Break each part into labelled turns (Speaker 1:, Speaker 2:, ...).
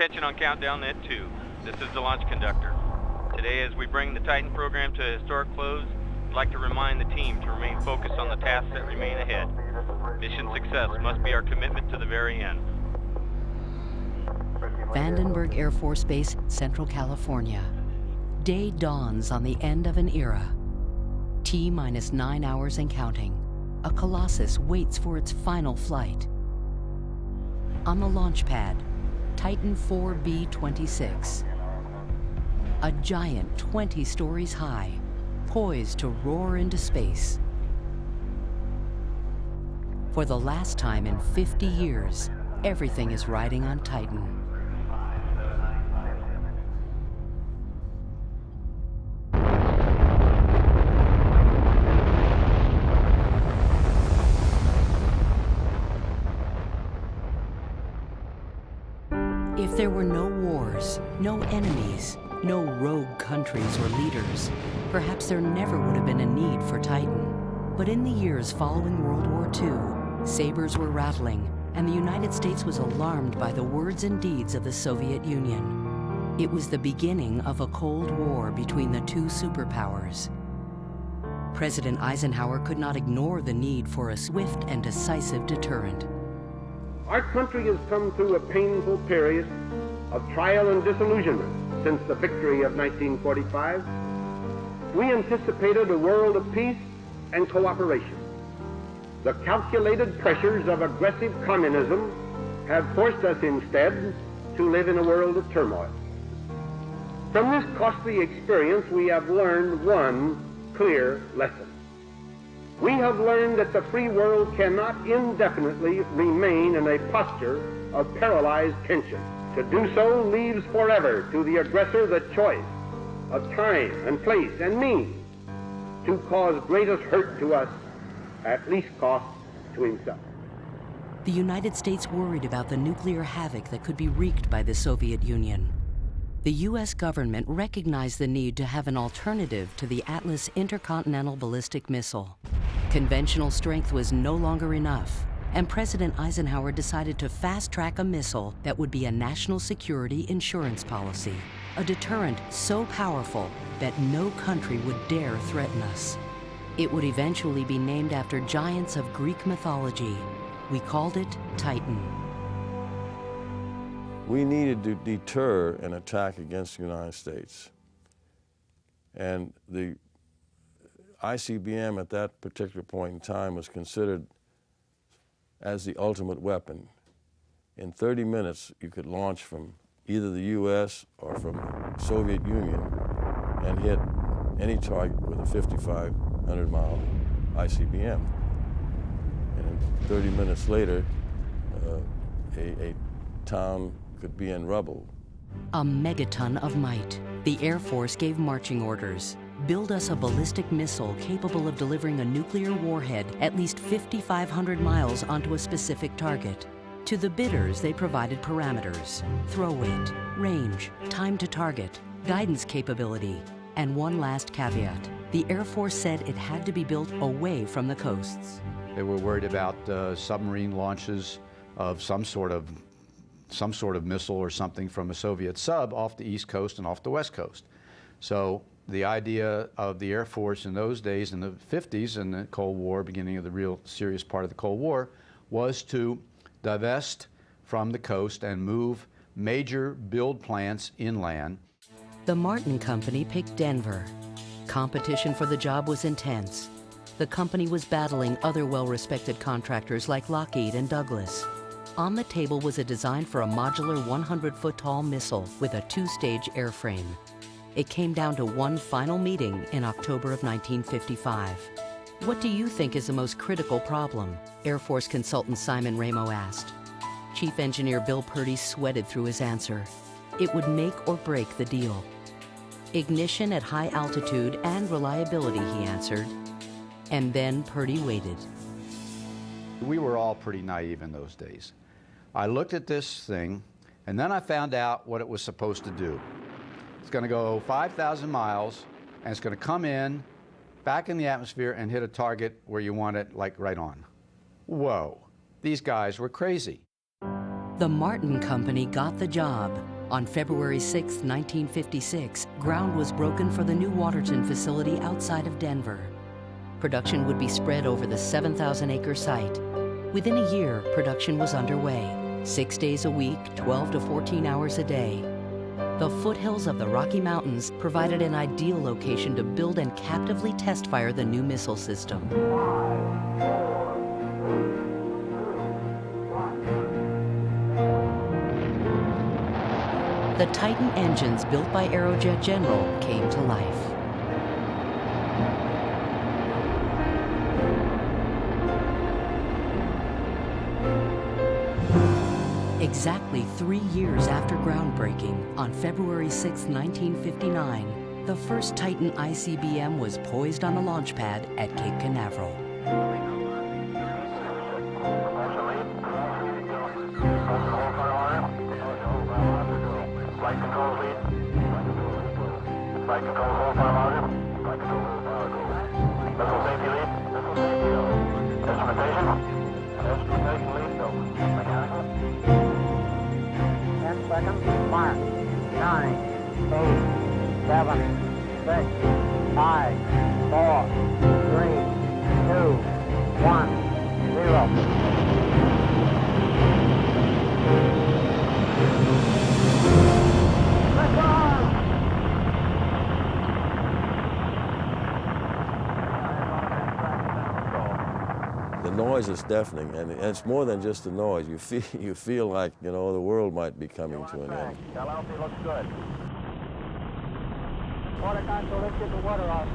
Speaker 1: Attention on countdown at 2. This is the launch conductor. Today, as we bring the Titan program to a historic close, I'd like to remind the team to remain focused on the tasks that remain ahead. Mission success must be our commitment to the very end.
Speaker 2: Vandenberg Air Force Base, Central California. Day dawns on the end of an era. T-minus 9 hours and counting. A Colossus waits for its final flight. On the launch pad, Titan 4B-26. A giant 20 stories high, poised to roar into space. For the last time in 50 years, everything is riding on Titan. If there were no wars, no enemies, no rogue countries or leaders, perhaps there never would have been a need for Titan. But in the years following World War II, sabers were rattling, and the United States was alarmed by the words and deeds of the Soviet Union. It was the beginning of a Cold War between the two superpowers. President Eisenhower could not ignore the need for a swift and decisive deterrent.
Speaker 3: Our country has come through a painful period of trial and disillusionment since the victory of 1945. We anticipated a world of peace and cooperation. The calculated pressures of aggressive communism have forced us instead to live in a world of turmoil. From this costly experience, we have learned one clear lesson. We have learned that the free world cannot indefinitely remain in a posture of paralyzed tension. To do so leaves forever to the aggressor the choice of time and place and means to cause greatest hurt to us, at least cost to himself.
Speaker 2: The United States worried about the nuclear havoc that could be wreaked by the Soviet Union. The U.S. government recognized the need to have an alternative to the Atlas intercontinental ballistic missile. Conventional strength was no longer enough, and President Eisenhower decided to fast-track a missile that would be a national security insurance policy, a deterrent so powerful that no country would dare threaten us. It would eventually be named after giants of Greek mythology. We called it Titan.
Speaker 4: We needed to deter an attack against the United States. And the ICBM at that particular point in time was considered as the ultimate weapon. In 30 minutes, you could launch from either the US or from Soviet Union and hit any target with a 5,500-mile ICBM. And 30 minutes later, a town could be in rubble.
Speaker 2: A megaton of might. The Air Force gave marching orders. Build us a ballistic missile capable of delivering a nuclear warhead at least 5,500 miles onto a specific target. To the bidders, they provided parameters: throw weight, range, time to target, guidance capability, and one last caveat. The Air Force said it had to be built away from the coasts.
Speaker 5: They were worried about submarine launches of some sort of missile or something from a Soviet sub off the East Coast and off the West Coast. So the idea of the Air Force in those days, in the 50s, in the Cold War, beginning of the real serious part of the Cold War, was to divest from the coast and move major build plants inland.
Speaker 2: The Martin Company picked Denver. Competition for the job was intense. The company was battling other well-respected contractors like Lockheed and Douglas. On the table was a design for a modular 100-foot-tall missile with a two-stage airframe. It came down to one final meeting in October of 1955. What do you think is the most critical problem? Air Force consultant Simon Ramo asked. Chief Engineer Bill Purdy sweated through his answer. It would make or break the deal. Ignition at high altitude and reliability, he answered. And then Purdy waited.
Speaker 5: We were all pretty naive in those days. I looked at this thing, and then I found out what it was supposed to do. It's going to go 5,000 miles, and it's going to come in, back in the atmosphere, and hit a target where you want it, like right on. Whoa, these guys were crazy.
Speaker 2: The Martin Company got the job, On February 6, 1956, ground was broken for the new Waterton facility outside of Denver. Production would be spread over the 7,000-acre site. Within a year, production was underway, 6 days a week, 12 to 14 hours a day. The foothills of the Rocky Mountains provided an ideal location to build and captively test-fire the new missile system. The Titan engines built by Aerojet General came to life. Exactly 3 years after groundbreaking, on February 6, 1959, the first Titan ICBM was poised on the launch pad at Cape Canaveral.
Speaker 6: Seconds, mark. 9, 8, 7, 6, 5, 4, 3, 2, 1, 0.
Speaker 4: The noise is deafening, and it's more than just the noise. You feel like, you know, the world might be coming to an end.
Speaker 6: Galante looks good. Water console, let's get the water off.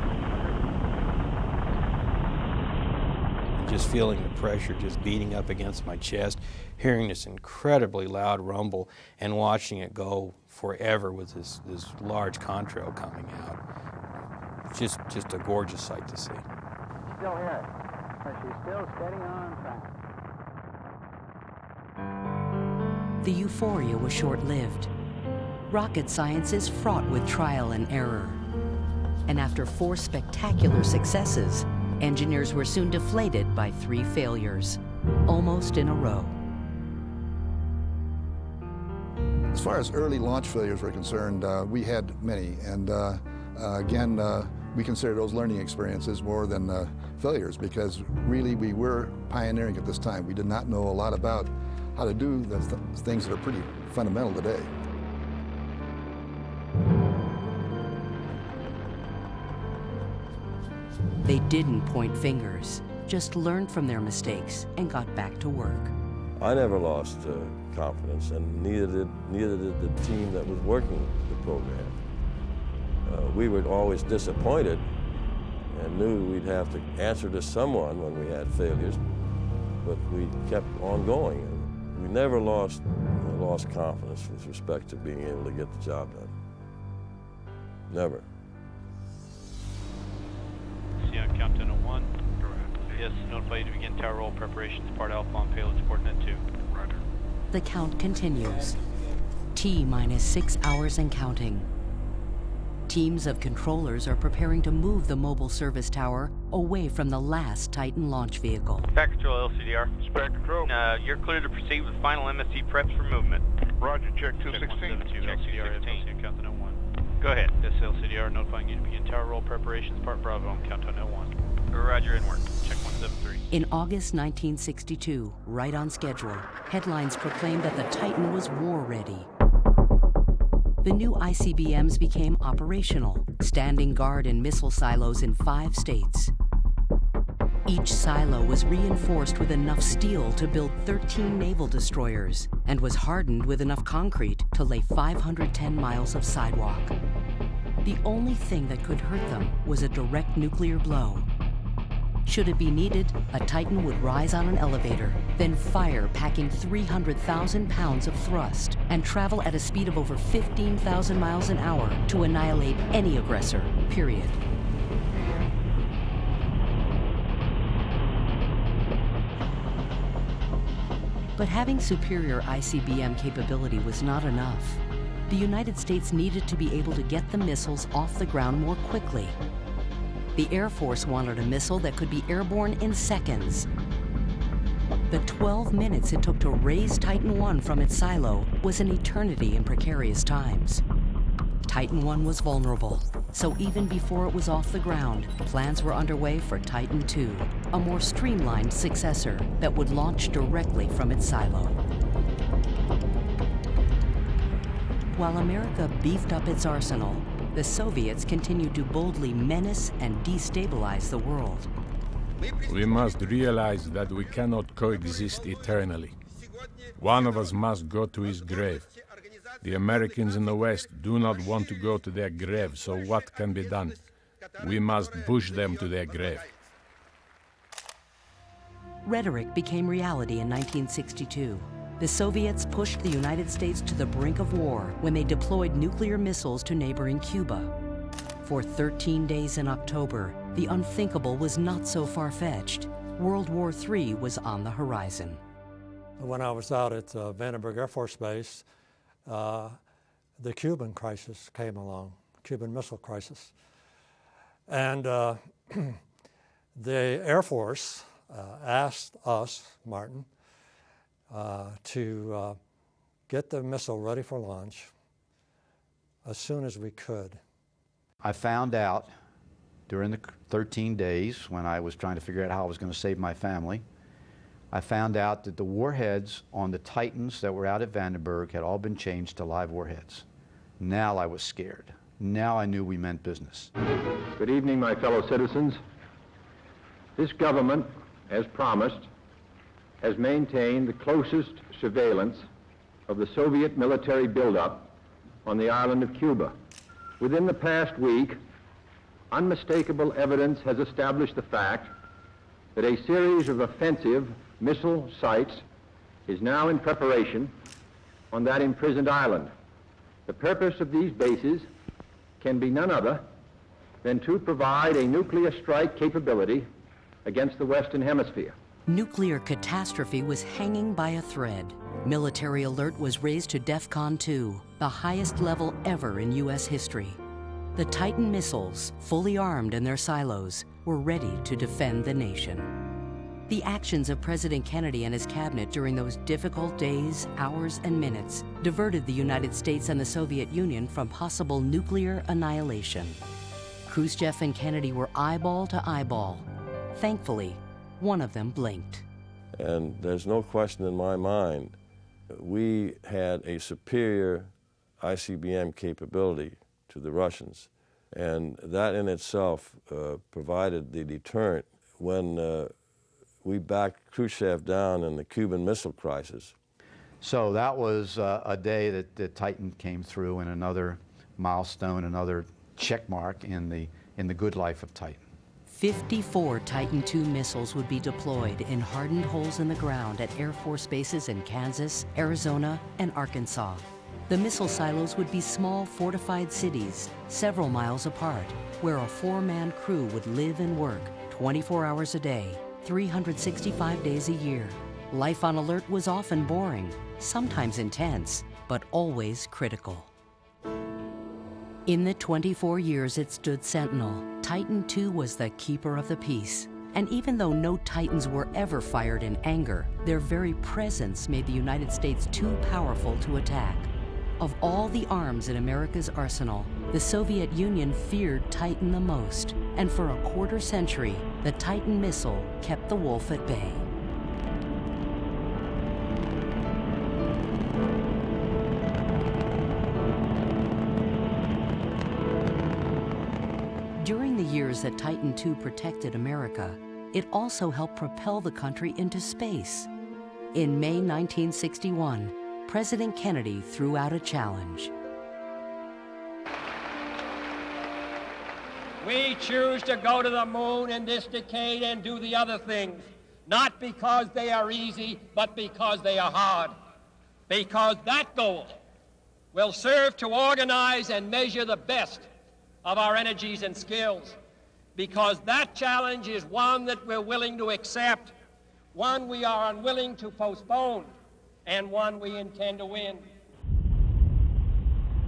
Speaker 7: Just feeling the pressure just beating up against my chest, hearing this incredibly loud rumble, and watching it go forever with this large contrail coming out. Just a gorgeous sight to see.
Speaker 6: Still here. She's still steady on track.
Speaker 2: The euphoria was short-lived. Rocket science is fraught with trial and error. And after 4 spectacular successes, engineers were soon deflated by 3 failures, almost in a row.
Speaker 8: As far as early launch failures were concerned, we had many, and again, we consider those learning experiences more than failures, because really we were pioneering at this time. We did not know a lot about how to do the things that are pretty fundamental today.
Speaker 2: They didn't point fingers, just learned from their mistakes and got back to work.
Speaker 4: I never lost confidence, and neither did the team that was working the program. We were always disappointed and knew we'd have to answer to someone when we had failures, but we kept on going. And we never lost confidence with respect to being able to get the job done. Never.
Speaker 9: See on countdown of 1. Correct. Yes, notify you to begin tower roll preparations, part Alpha on payload support net 2. Roger.
Speaker 2: The count continues. T-minus 6 hours and counting. Teams of controllers are preparing to move the mobile service tower away from the last Titan launch vehicle.
Speaker 1: Pack Control LCDR. Spare Control. You're clear to proceed with final MSC preps for movement.
Speaker 10: Roger, check 216.
Speaker 9: Check LCDR, LCDR, countdown of 1. Go ahead. This LCDR notifying you to begin tower roll preparations, part Bravo on countdown of 1.
Speaker 1: Roger, in work.
Speaker 9: Check 173.
Speaker 2: In August 1962, right on schedule, headlines proclaimed that the Titan was war-ready. The new ICBMs became operational, standing guard in missile silos in 5 states. Each silo was reinforced with enough steel to build 13 naval destroyers and was hardened with enough concrete to lay 510 miles of sidewalk. The only thing that could hurt them was a direct nuclear blow. Should it be needed, a Titan would rise on an elevator, then fire packing 300,000 pounds of thrust and travel at a speed of over 15,000 miles an hour to annihilate any aggressor, period. But having superior ICBM capability was not enough. The United States needed to be able to get the missiles off the ground more quickly. The Air Force wanted a missile that could be airborne in seconds. The 12 minutes it took to raise Titan I from its silo was an eternity in precarious times. Titan I was vulnerable, so even before it was off the ground, plans were underway for Titan II, a more streamlined successor that would launch directly from its silo. While America beefed up its arsenal, the Soviets continued to boldly menace and destabilize the world.
Speaker 11: We must realize that we cannot coexist eternally. One of us must go to his grave. The Americans in the West do not want to go to their grave, so what can be done? We must push them to their grave.
Speaker 2: Rhetoric became reality in 1962. The Soviets pushed the United States to the brink of war when they deployed nuclear missiles to neighboring Cuba. For 13 days in October, the unthinkable was not so far-fetched. World War III was on the horizon.
Speaker 12: When I was out at Vandenberg Air Force Base, the Cuban crisis came along, Cuban Missile Crisis. And the Air Force asked us, Martin, to get the missile ready for launch as soon as we could.
Speaker 5: I found out during the 13 days when I was trying to figure out how I was going to save my family, I found out that the warheads on the Titans that were out at Vandenberg had all been changed to live warheads. Now I was scared. Now I knew we meant business.
Speaker 3: Good evening, my fellow citizens. This government, as promised, has maintained the closest surveillance of the Soviet military buildup on the island of Cuba. Within the past week, unmistakable evidence has established the fact that a series of offensive missile sites is now in preparation on that imprisoned island. The purpose of these bases can be none other than to provide a nuclear strike capability against the Western Hemisphere.
Speaker 2: Nuclear catastrophe was hanging by a thread. Military alert was raised to DEFCON 2, the highest level ever in U.S. history. The Titan missiles, fully armed in their silos, were ready to defend the nation. The actions of President Kennedy and his cabinet during those difficult days, hours, and minutes diverted the United States and the Soviet Union from possible nuclear annihilation. Khrushchev and Kennedy were eyeball to eyeball. Thankfully, one of them blinked.
Speaker 4: And there's no question in my mind, we had a superior ICBM capability to the Russians. And that in itself provided the deterrent when we backed Khrushchev down in the Cuban Missile Crisis.
Speaker 5: So that was a day that the Titan came through, and another milestone, another check mark in the good life of Titan.
Speaker 2: 54 Titan II missiles would be deployed in hardened holes in the ground at Air Force bases in Kansas, Arizona, and Arkansas. The missile silos would be small fortified cities several miles apart, where a four-man crew would live and work 24 hours a day, 365 days a year. Life on alert was often boring, sometimes intense, but always critical. In the 24 years it stood sentinel, Titan II was the keeper of the peace. And even though no Titans were ever fired in anger, their very presence made the United States too powerful to attack. Of all the arms in America's arsenal, the Soviet Union feared Titan the most, and for a quarter century, the Titan missile kept the wolf at bay. During the years that Titan II protected America, it also helped propel the country into space. In May 1961, President Kennedy threw out a challenge.
Speaker 13: We choose to go to the moon in this decade and do the other things, not because they are easy, but because they are hard. Because that goal will serve to organize and measure the best of our energies and skills. Because that challenge is one that we're willing to accept, one we are unwilling to postpone, and one we intend to win.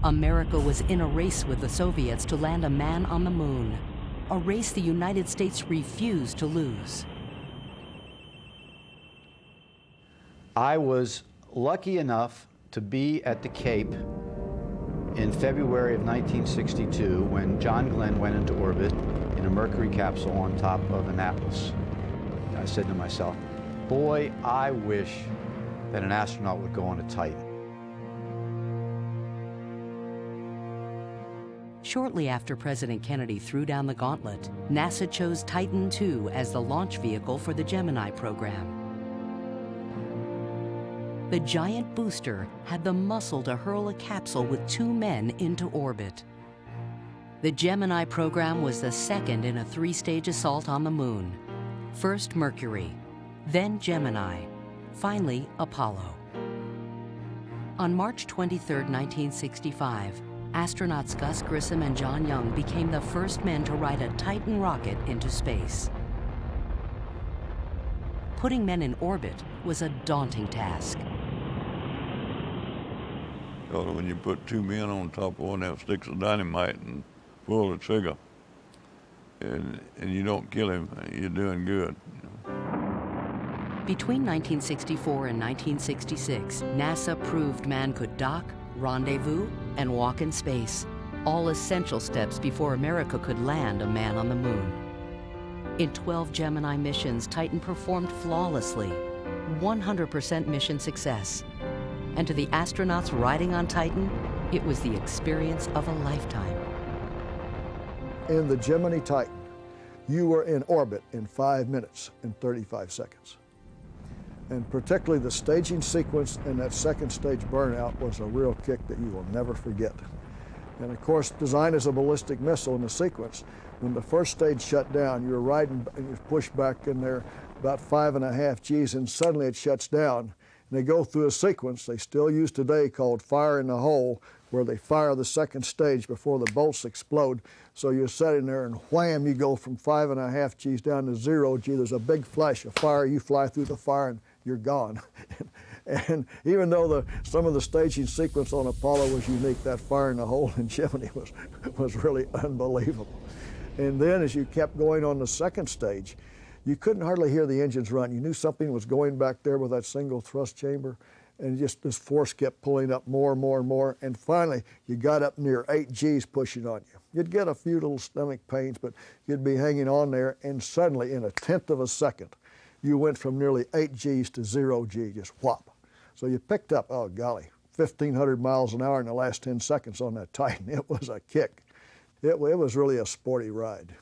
Speaker 2: America was in a race with the Soviets to land a man on the moon, a race the United States refused to lose.
Speaker 5: I was lucky enough to be at the Cape in February of 1962 when John Glenn went into orbit in a Mercury capsule on top of Annapolis. I said to myself, boy, I wish that an astronaut would go on a Titan.
Speaker 2: Shortly after President Kennedy threw down the gauntlet, NASA chose Titan II as the launch vehicle for the Gemini program. The giant booster had the muscle to hurl a capsule with 2 men into orbit. The Gemini program was the second in a 3-stage assault on the moon. First Mercury, then Gemini, finally Apollo. On March 23, 1965, astronauts Gus Grissom and John Young became the first men to ride a Titan rocket into space. Putting men in orbit was a daunting task.
Speaker 14: Because when you put 2 men on top of one of them sticks of dynamite and pull the trigger, and you don't kill him, you're doing good.
Speaker 2: Between 1964 and 1966, NASA proved man could dock, rendezvous, and walk in space, all essential steps before America could land a man on the moon. In 12 Gemini missions, Titan performed flawlessly, 100% mission success. And to the astronauts riding on Titan, it was the experience of a lifetime.
Speaker 15: In the Gemini Titan, you were in orbit in 5 minutes and 35 seconds. And particularly the staging sequence and that second stage burnout was a real kick that you will never forget. And of course, designed as a ballistic missile in the sequence, when the first stage shut down, you were riding and you pushed back in there about 5.5 Gs, and suddenly it shuts down. And they go through a sequence they still use today called fire in the hole, where they fire the second stage before the bolts explode. So you're sitting there and wham, you go from 5.5 Gs down to 0 G. There's a big flash of fire, you fly through the fire and you're gone. And even though some of the staging sequence on Apollo was unique, that fire in the hole in Gemini was really unbelievable. And then as you kept going on the second stage, you couldn't hardly hear the engines run. You knew something was going back there with that single thrust chamber, and just this force kept pulling up more and more and more, and finally you got up near 8 Gs pushing on you. You'd get a few little stomach pains, but you'd be hanging on there, and suddenly in 1/10 of a second, you went from nearly 8 Gs to 0 G, just whop. So you picked up, oh golly, 1,500 miles an hour in the last 10 seconds on that Titan. It was a kick. It was really a sporty ride.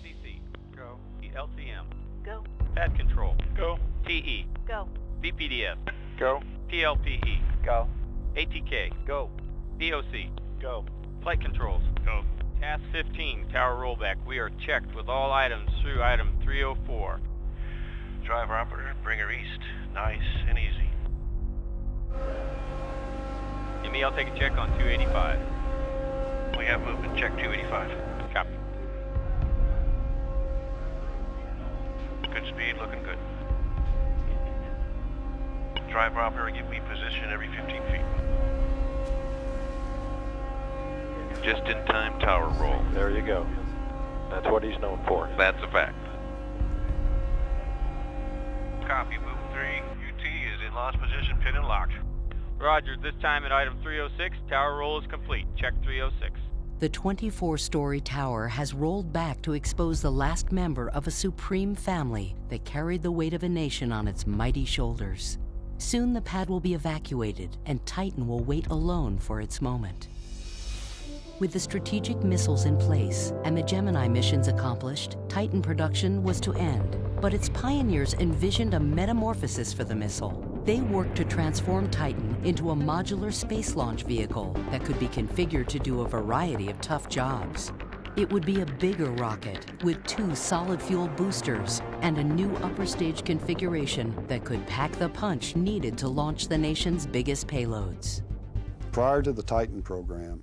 Speaker 1: CC. Go. LCM.
Speaker 16: Go.
Speaker 1: Pad control.
Speaker 10: Go.
Speaker 16: TE. Go.
Speaker 1: VPDS.
Speaker 10: Go.
Speaker 1: PLPE.
Speaker 10: Go.
Speaker 1: ATK.
Speaker 10: Go.
Speaker 1: BOC.
Speaker 10: Go.
Speaker 1: Flight controls.
Speaker 10: Go.
Speaker 1: Task 15, tower rollback. We are checked with all items through item 304.
Speaker 10: Driver operator, bring her east. Nice and easy.
Speaker 1: Me, I'll take a check on 285.
Speaker 10: We have movement. Check 285.
Speaker 1: Copy.
Speaker 10: Good speed, looking good. Driver operator, give me position every 15 feet. Just in time tower roll.
Speaker 9: There you go. That's what he's known for.
Speaker 10: That's a fact. Copy, move 3. UT is in launch position, pin and locked.
Speaker 1: Roger, this time at item 306, tower roll is complete. Check 306.
Speaker 2: The 24-story tower has rolled back to expose the last member of a supreme family that carried the weight of a nation on its mighty shoulders. Soon the pad will be evacuated and Titan will wait alone for its moment. With the strategic missiles in place and the Gemini missions accomplished, Titan production was to end. But its pioneers envisioned a metamorphosis for the missile. They worked to transform Titan into a modular space launch vehicle that could be configured to do a variety of tough jobs. It would be a bigger rocket with 2 solid fuel boosters and a new upper stage configuration that could pack the punch needed to launch the nation's biggest payloads.
Speaker 17: Prior to the Titan program,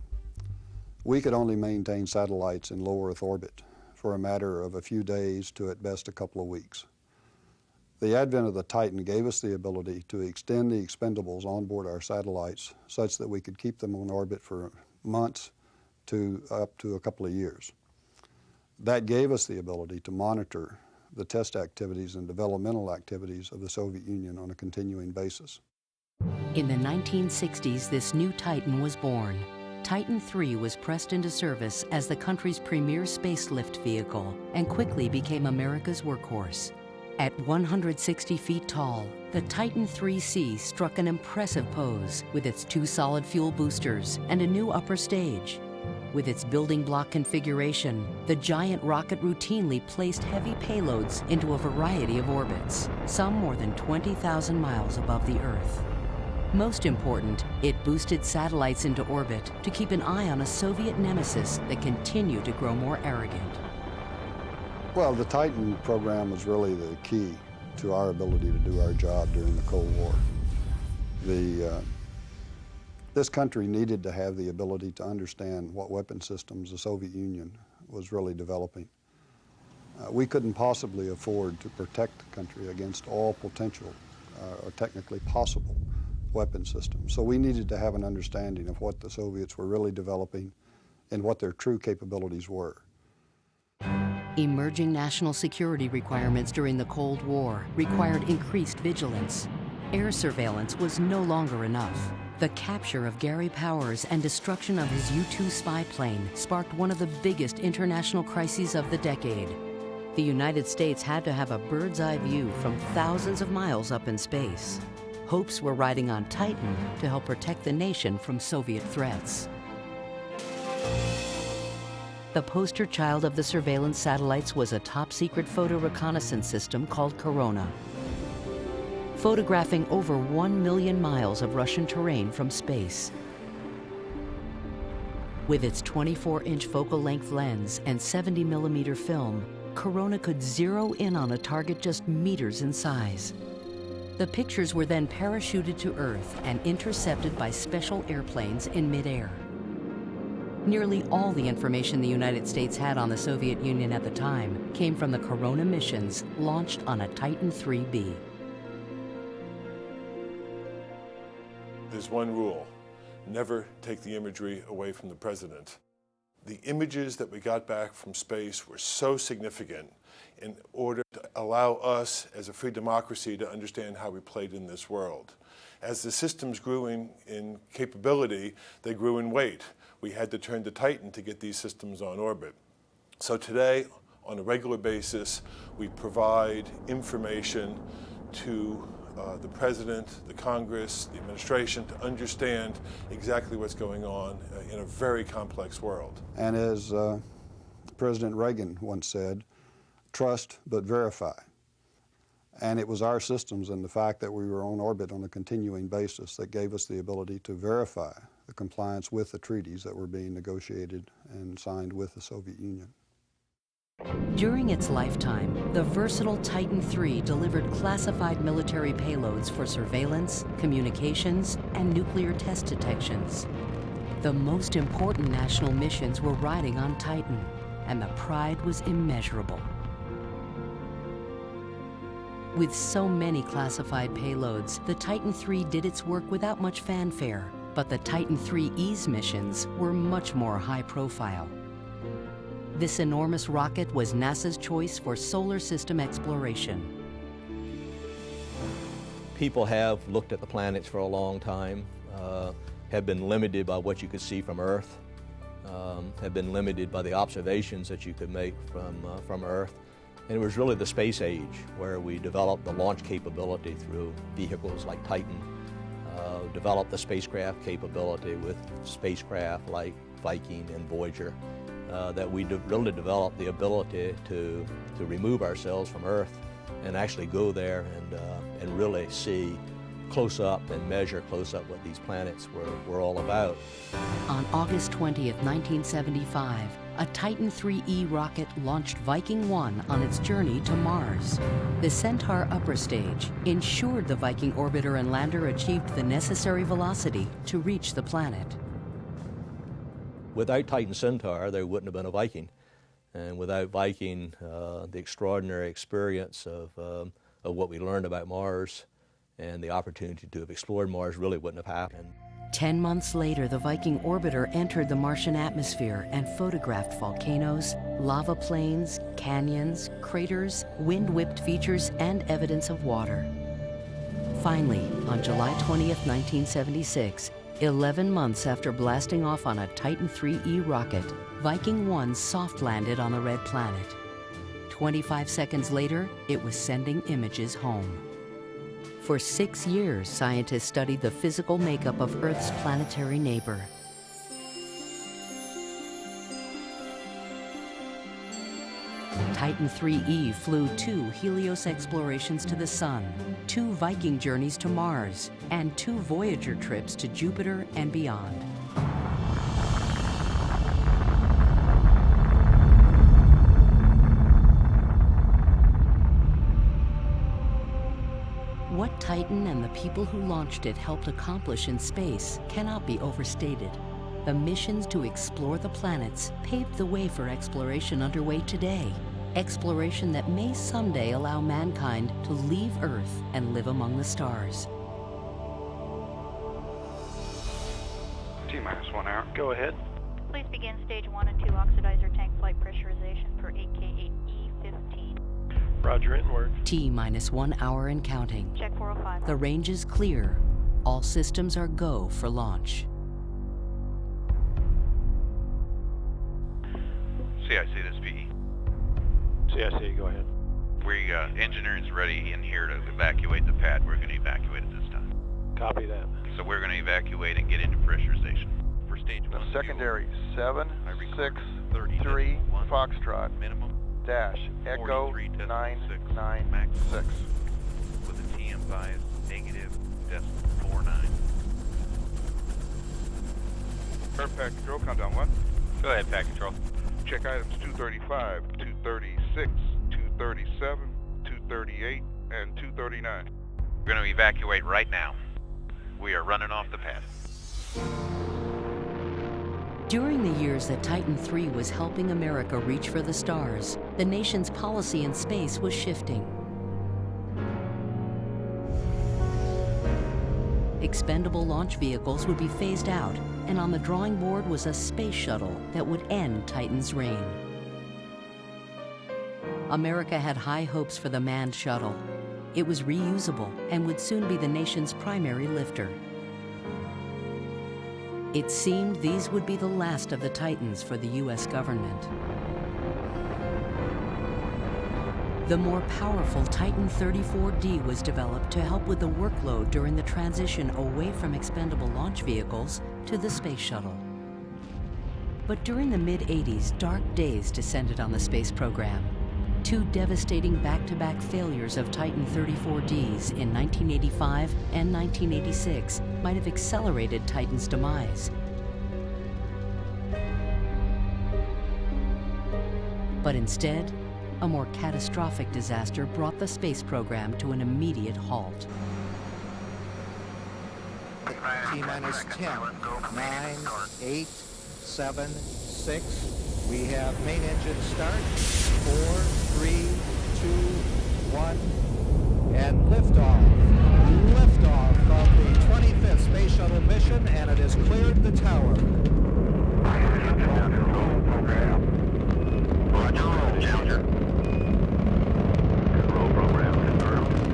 Speaker 17: we could only maintain satellites in low Earth orbit for a matter of a few days to at best a couple of weeks. The advent of the Titan gave us the ability to extend the expendables on board our satellites such that we could keep them on orbit for months to up to a couple of years. That gave us the ability to monitor the test activities and developmental activities of the Soviet Union on a continuing basis.
Speaker 2: In the 1960s, this new Titan was born. Titan III was pressed into service as the country's premier space lift vehicle and quickly became America's workhorse. At 160 feet tall, the Titan IIIC struck an impressive pose with its 2 solid fuel boosters and a new upper stage. With its building block configuration, the giant rocket routinely placed heavy payloads into a variety of orbits, some more than 20,000 miles above the Earth. Most important, it boosted satellites into orbit to keep an eye on a Soviet nemesis that continued to grow more arrogant.
Speaker 17: Well, the Titan program was really the key to our ability to do our job during the Cold War. This country needed to have the ability to understand what weapon systems the Soviet Union was really developing. We couldn't possibly afford to protect the country against all potential or technically possible weapon systems. So we needed to have an understanding of what the Soviets were really developing and what their true capabilities were.
Speaker 2: Emerging national security requirements during the Cold War required increased vigilance. Air surveillance was no longer enough. The capture of Gary Powers and destruction of his U-2 spy plane sparked one of the biggest international crises of the decade. The United States had to have a bird's eye view from thousands of miles up in space. Hopes were riding on Titan to help protect the nation from Soviet threats. The poster child of the surveillance satellites was a top-secret photo reconnaissance system called Corona, photographing over 1 million miles of Russian terrain from space. With its 24-inch focal length lens and 70mm film, Corona could zero in on a target just meters in size. The pictures were then parachuted to Earth and intercepted by special airplanes in midair. Nearly all the information the United States had on the Soviet Union at the time came from the Corona missions launched on a Titan IIIB.
Speaker 16: There's one rule: never take the imagery away from the president. The images that we got back from space were so significant in order to allow us as a free democracy to understand how we played in this world. As the systems grew in capability, they grew in weight. We had to turn to Titan to get these systems on orbit. So today, on a regular basis, we provide information to the President, the Congress, the administration to understand exactly what's going on in a very complex world.
Speaker 17: And as President Reagan once said, trust but verify. And it was our systems and the fact that we were on orbit on a continuing basis that gave us the ability to verify the compliance with the treaties that were being negotiated and signed with the Soviet Union.
Speaker 2: During its lifetime, the versatile Titan III delivered classified military payloads for surveillance, communications, and nuclear test detections. The most important national missions were riding on Titan, and the pride was immeasurable. With so many classified payloads, the Titan III did its work without much fanfare, but the Titan III's missions were much more high profile. This enormous rocket was NASA's choice for solar system exploration.
Speaker 18: People have looked at the planets for a long time, have been limited by what you could see from Earth, have been limited by the observations that you could make from Earth. And it was really the space age where we developed the launch capability through vehicles like Titan, developed the spacecraft capability with spacecraft like Viking and Voyager, that we really developed the ability to remove ourselves from Earth and actually go there and really see close up and measure close up what these planets were all about.
Speaker 2: On August 20th, 1975, a Titan IIIE rocket launched Viking 1 on its journey to Mars. The Centaur upper stage ensured the Viking orbiter and lander achieved the necessary velocity to reach the planet.
Speaker 18: Without Titan Centaur, there wouldn't have been a Viking. And without Viking, the extraordinary experience of what we learned about Mars and the opportunity to have explored Mars really wouldn't have happened.
Speaker 2: 10 months later, the Viking orbiter entered the Martian atmosphere and photographed volcanoes, lava plains, canyons, craters, wind-whipped features, and evidence of water. Finally, on July 20th, 1976, 11 months after blasting off on a Titan IIIe rocket, Viking 1 soft-landed on the red planet. 25 seconds later, it was sending images home. For 6 years, scientists studied the physical makeup of Earth's planetary neighbor. Titan IIIe flew 2 Helios explorations to the Sun, 2 Viking journeys to Mars, and 2 Voyager trips to Jupiter and beyond. What Titan and the people who launched it helped accomplish in space cannot be overstated. The missions to explore the planets paved the way for exploration underway today. Exploration that may someday allow mankind to leave Earth and live among the stars.
Speaker 19: T-minus 1 hour. Go ahead.
Speaker 20: Please begin stage 1 and 2 oxidizer tank flight pressurization for 8K8E15.
Speaker 19: Roger, inward.
Speaker 2: T-1 hour and counting.
Speaker 20: Check 405.
Speaker 2: The range is clear. All systems are go for launch.
Speaker 10: CIC, this PE.
Speaker 19: CIC, go ahead.
Speaker 10: Engineering's ready in here to evacuate the pad. We're going to evacuate at this time.
Speaker 19: Copy that.
Speaker 10: So we're going to evacuate and get into pressurization. For stage 1.
Speaker 21: Secondary 763 Foxtrot.
Speaker 10: Minimum.
Speaker 21: Dash Echo 996.
Speaker 10: With a TM bias -49.
Speaker 21: Air Pack Control, countdown 1.
Speaker 10: Go ahead, Pack Control.
Speaker 21: Check items 235, 236, 237, 238, and 239.
Speaker 10: We're going to evacuate right now. We are running off the pad.
Speaker 2: During the years that Titan III was helping America reach for the stars, the nation's policy in space was shifting. Expendable launch vehicles would be phased out, and on the drawing board was a space shuttle that would end Titan's reign. America had high hopes for the manned shuttle. It was reusable and would soon be the nation's primary lifter. It seemed these would be the last of the Titans for the U.S. government. The more powerful Titan 34D was developed to help with the workload during the transition away from expendable launch vehicles to the space shuttle. But during the mid-'80s, dark days descended on the space program. 2 devastating back-to-back failures of Titan 34Ds in 1985 and 1986 might have accelerated Titan's demise. But instead, a more catastrophic disaster brought the space program to an immediate halt.
Speaker 22: T-minus 10, 9, 8, 7, 6. We have main engine start. 4, 3, 2, 1, and liftoff. Liftoff of the 25th Space Shuttle mission, and it has cleared the tower.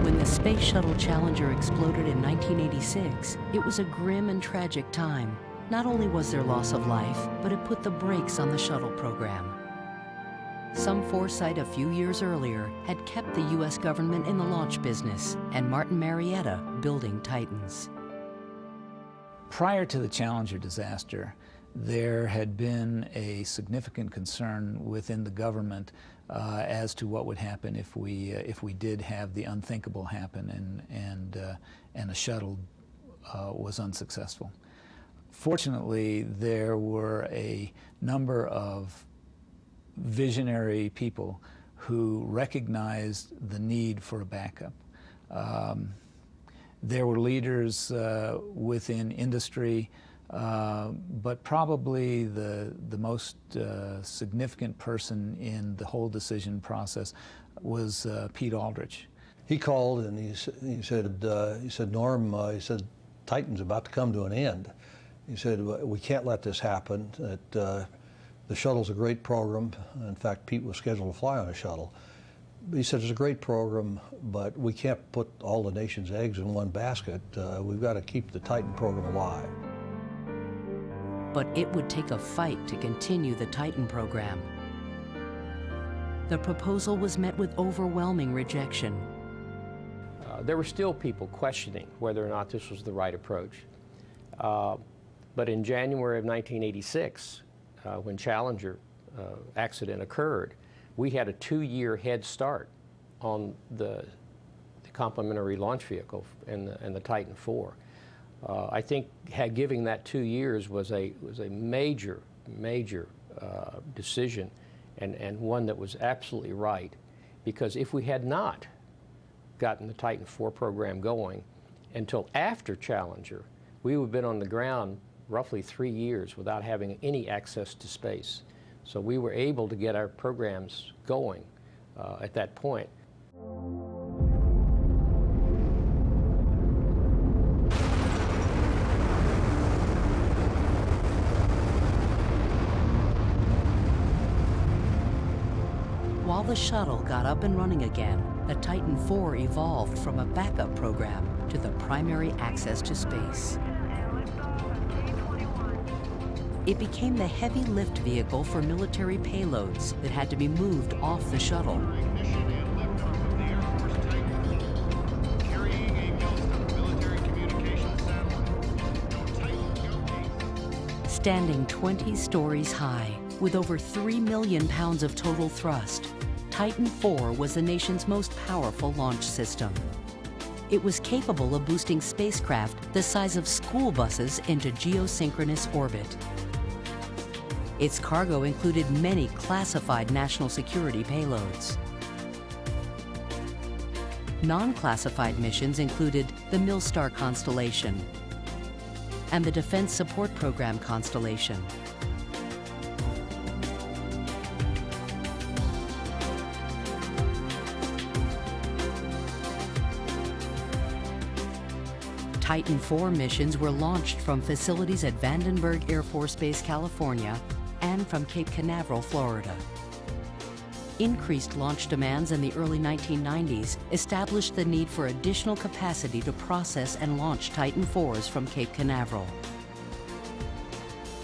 Speaker 2: When the Space Shuttle Challenger exploded in 1986, it was a grim and tragic time. Not only was there loss of life, but it put the brakes on the shuttle program. Some foresight a few years earlier had kept the U.S. government in the launch business, and Martin Marietta building Titans.
Speaker 23: Prior to the Challenger disaster, there had been a significant concern within the government as to what would happen if we did have the unthinkable happen and a shuttle was unsuccessful. Fortunately, there were a number of visionary people who recognized the need for a backup. There were leaders within industry, but probably the most significant person in the whole decision process was Pete Aldrich.
Speaker 24: He called and he said, Norm, he said,
Speaker 6: Titan's about to come to an end. He said, we can't let this happen. That the shuttle's a great program. In fact, Pete was scheduled to fly on a shuttle. He said, it's a great program, but we can't put all the nation's eggs in one basket. We've got to keep the Titan program alive.
Speaker 2: But it would take a fight to continue the Titan program. The proposal was met with overwhelming rejection.
Speaker 7: There were still people questioning whether or not this was the right approach. But in January of 1986, when Challenger accident occurred, we had a 2-year head start on the complementary launch vehicle and the Titan IV. I think giving that 2 years was a major decision, and one that was absolutely right, because if we had not gotten the Titan IV program going until after Challenger, we would have been on the ground roughly 3 years without having any access to space. So we were able to get our programs going at that point.
Speaker 2: While the shuttle got up and running again, the Titan IV evolved from a backup program to the primary access to space. It became the heavy lift vehicle for military payloads that had to be moved off the shuttle. Standing 20 stories high, with over 3 million pounds of total thrust, Titan IV was the nation's most powerful launch system. It was capable of boosting spacecraft the size of school buses into geosynchronous orbit. Its cargo included many classified national security payloads. Non-classified missions included the Milstar constellation and the Defense Support Program constellation. Titan IV missions were launched from facilities at Vandenberg Air Force Base, California, and from Cape Canaveral, Florida. Increased launch demands in the early 1990s established the need for additional capacity to process and launch Titan IVs from Cape Canaveral.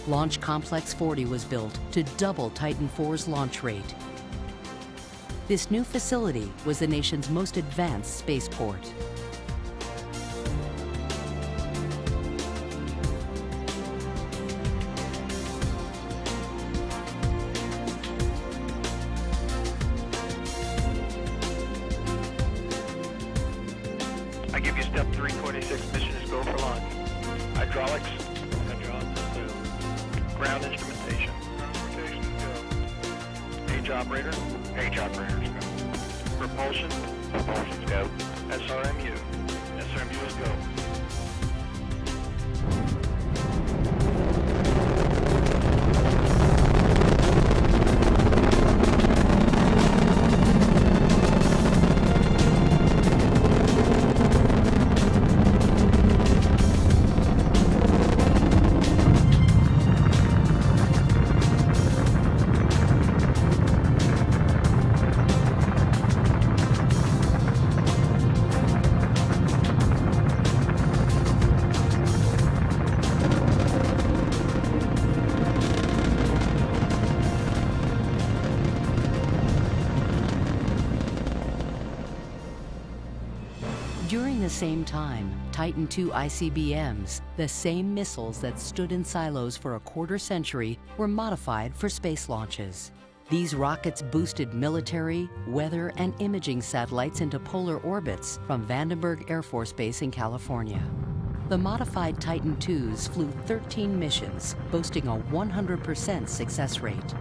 Speaker 2: Launch Complex 40 was built to double Titan IV's launch rate. This new facility was the nation's most advanced spaceport.
Speaker 19: I give you step 326, mission is go for launch. Hydraulics. Ground instrumentation. Instrumentation is go. Page operator. Page operators go. Propulsion. Propulsion's go. SRMU. SRMU is go.
Speaker 2: During the same time, Titan II ICBMs, the same missiles that stood in silos for a quarter century, were modified for space launches. These rockets boosted military, weather, and imaging satellites into polar orbits from Vandenberg Air Force Base in California. The modified Titan IIs flew 13 missions, boasting a 100% success rate.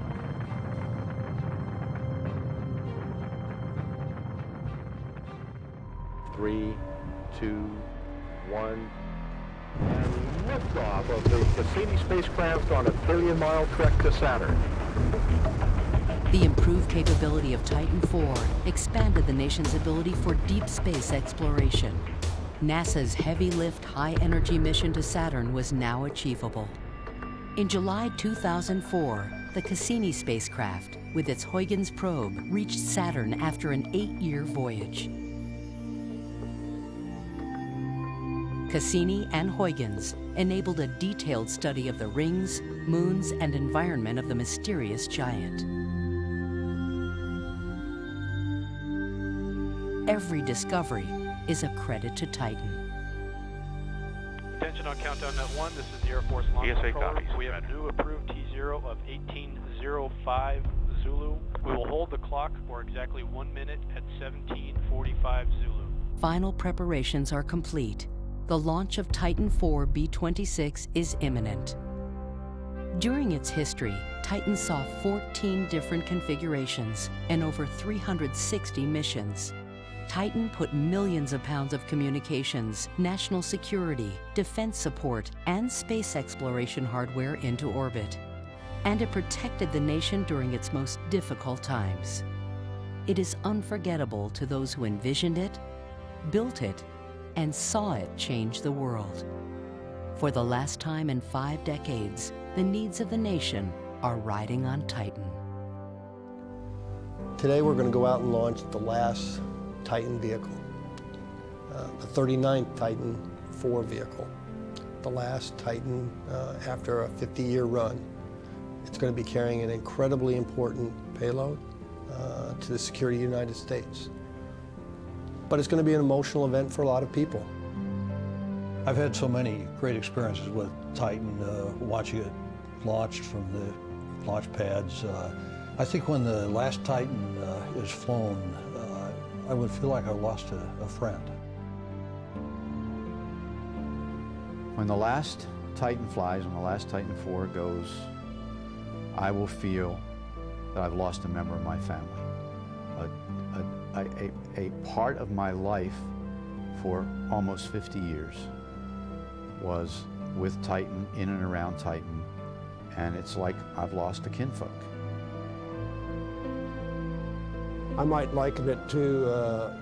Speaker 8: Three, 2, 1, and liftoff of the Cassini spacecraft on a billion-mile trek to Saturn.
Speaker 2: The improved capability of Titan IV expanded the nation's ability for deep space exploration. NASA's heavy-lift, high-energy mission to Saturn was now achievable. In July 2004, the Cassini spacecraft, with its Huygens probe, reached Saturn after an 8-year voyage. Cassini and Huygens enabled a detailed study of the rings, moons, and environment of the mysterious giant. Every discovery is a credit to Titan.
Speaker 9: Attention on countdown net 1, this is the Air Force Launch
Speaker 21: ESA
Speaker 9: Controller.
Speaker 21: copies.
Speaker 9: We have a new approved T0 of 1805 Zulu. We will hold the clock for exactly 1 minute at 1745 Zulu.
Speaker 2: Final preparations are complete. The launch of Titan IV B-26 is imminent. During its history, Titan saw 14 different configurations and over 360 missions. Titan put millions of pounds of communications, national security, defense support, and space exploration hardware into orbit. And it protected the nation during its most difficult times. It is unforgettable to those who envisioned it, built it, and saw it change the world. For the last time in 5 decades, the needs of the nation are riding on Titan.
Speaker 3: Today we're going to go out and launch the last Titan vehicle, the 39th Titan IV vehicle, the last Titan after a 50-year run. It's going to be carrying an incredibly important payload to the security of the United States. But it's going to be an emotional event for a lot of people.
Speaker 6: I've had so many great experiences with Titan, watching it launched from the launch pads. I think when the last Titan is flown, I would feel like I lost a friend.
Speaker 5: When the last Titan flies, when the last Titan IV goes, I will feel that I've lost a member of my family. A part of my life for almost 50 years was with Titan, in and around Titan, and it's like I've lost a kinfolk.
Speaker 11: I might liken it to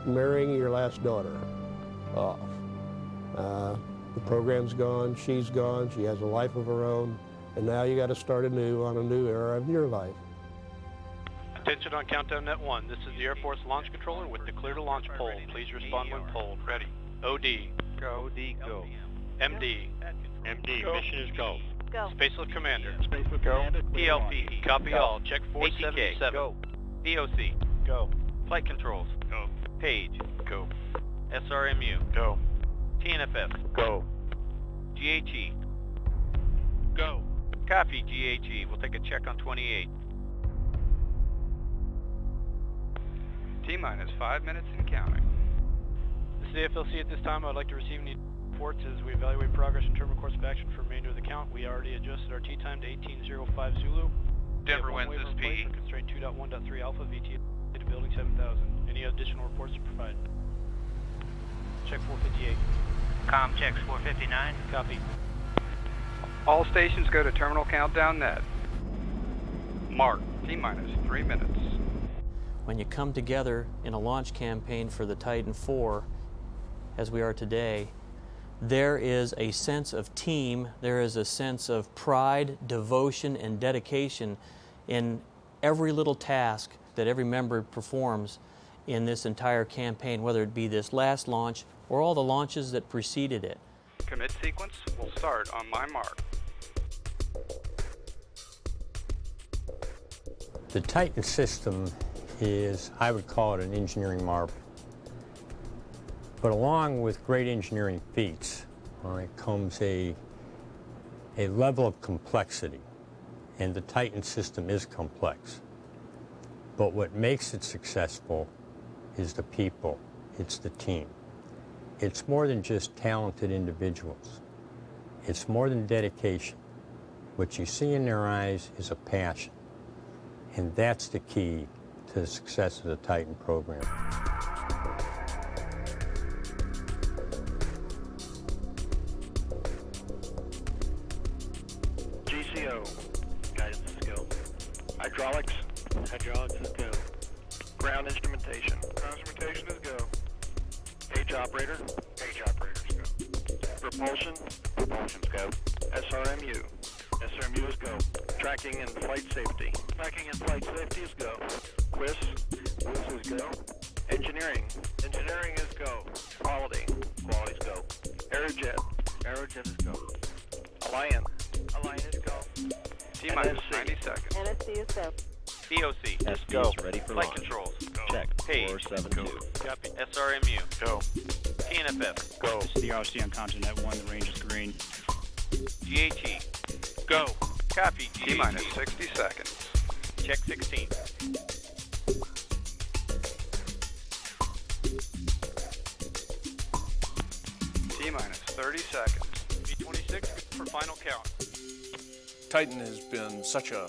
Speaker 11: marrying your last daughter off. The program's gone, she's gone, she has a life of her own, and now you got to start anew on a new era of your life.
Speaker 9: Attention on countdown net 1, this is the Air Force Launch Controller with the clear to launch poll. Please respond when polled. Ready. OD.
Speaker 21: Go. OD, go.
Speaker 9: MD.
Speaker 21: MD, go. Mission is go.
Speaker 20: Go.
Speaker 9: Spaceless Commander.
Speaker 21: Spaceless go.
Speaker 9: PLP. Copy
Speaker 21: go.
Speaker 9: all. Check 477.
Speaker 21: Go.
Speaker 9: DOC.
Speaker 21: Go.
Speaker 9: Flight Controls.
Speaker 21: Go.
Speaker 9: Page.
Speaker 21: Go.
Speaker 9: SRMU.
Speaker 21: Go.
Speaker 9: TNFS.
Speaker 21: Go.
Speaker 9: GHE.
Speaker 21: Go.
Speaker 9: Copy, GHE. We'll take a check on 28.
Speaker 12: T-minus 5 minutes and counting.
Speaker 9: This is the AFLC at this time. I'd like to receive any reports as we evaluate progress in terminal course of action for remainder of the count. We already adjusted our T time to 1805 Zulu.
Speaker 10: Denver wins this P.
Speaker 9: Constraint 2.1.3 Alpha, VT to building 7000. Any additional reports to provide? Check 458.
Speaker 12: Com checks 459.
Speaker 9: Copy.
Speaker 12: All stations go to terminal countdown net. Mark, T-minus 3 minutes.
Speaker 24: When you come together in a launch campaign for the Titan IV, as we are today, there is a sense of team, there is a sense of pride, devotion, and dedication in every little task that every member performs in this entire campaign, whether it be this last launch or all the launches that preceded it.
Speaker 12: Commit sequence will start on my mark.
Speaker 25: The Titan system is, I would call it an engineering marvel. But along with great engineering feats, comes a level of complexity. And the Titan system is complex. But what makes it successful is the people, it's the team. It's more than just talented individuals. It's more than dedication. What you see in their eyes is a passion. And that's the key to the success of the Titan program.
Speaker 19: GCO. Guidance is go. Hydraulics. Hydraulics is go. Ground instrumentation.
Speaker 21: Ground instrumentation is go.
Speaker 19: Page operators go. Propulsions go. SRMU is go. Tracking and flight safety is go. Quiz is go. Engineering is go. Quality is go. Aerojet is go. Alliance is go.
Speaker 12: T-minus 90 seconds.
Speaker 1: NSC is go.
Speaker 12: EOC.
Speaker 19: Let's go.
Speaker 12: Ready for
Speaker 19: Flight
Speaker 12: launch.
Speaker 19: controls.
Speaker 12: Go.
Speaker 19: Check.
Speaker 12: Page.
Speaker 19: 472.
Speaker 12: Copy. SRMU. Go. TNFF.
Speaker 19: Go.
Speaker 4: This is the RC on Continent 1. The range is green.
Speaker 12: GAT. Go. Copy. GAT. T-minus 60 seconds.
Speaker 9: Check 16.
Speaker 12: T-minus 30 seconds.
Speaker 9: V26 for final count.
Speaker 16: Titan has been such an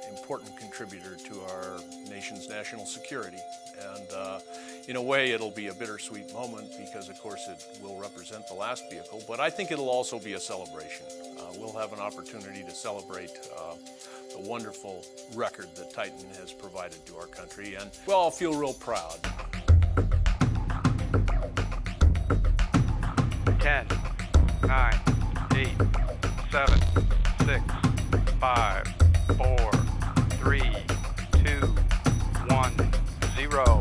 Speaker 16: important contributor to our nation's national security. And in a way, it'll be a bittersweet moment because, of course, it will represent the last vehicle. But I think it'll also be a celebration. We'll have an opportunity to celebrate the wonderful record that Titan has provided to our country. And we'll all feel real proud.
Speaker 12: 10, 9, 8, 7, 6, 5, 4, 3, 2, 1, 0.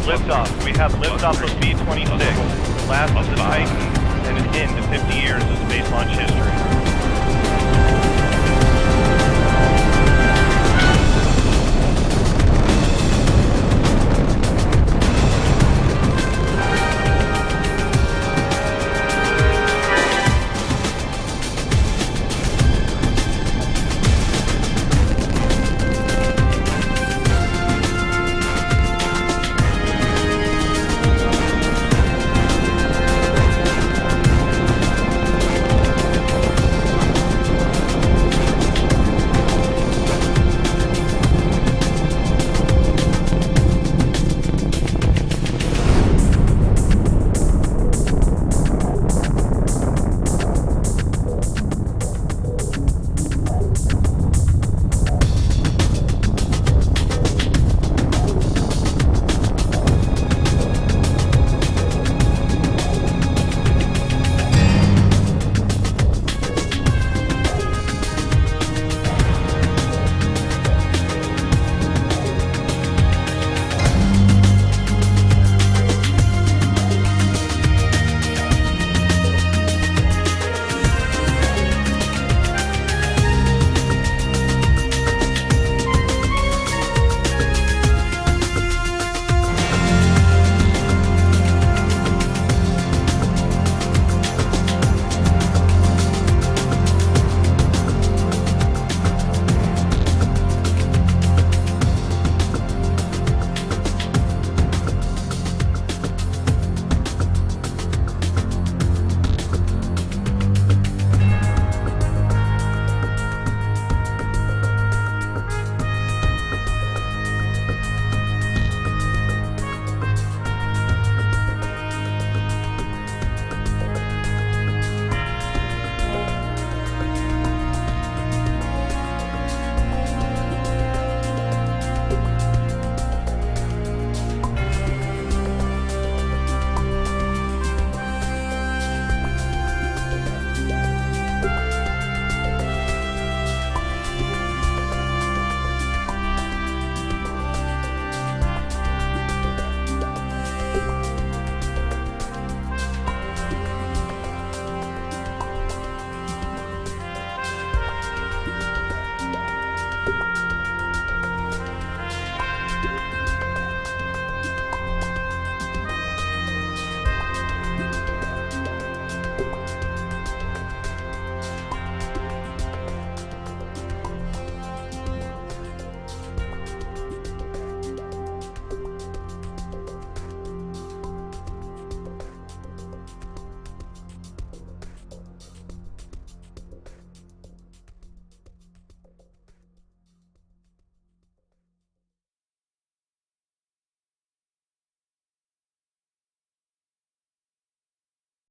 Speaker 10: Liftoff. We have liftoff of V-26. Last of the Titan and an end to 58.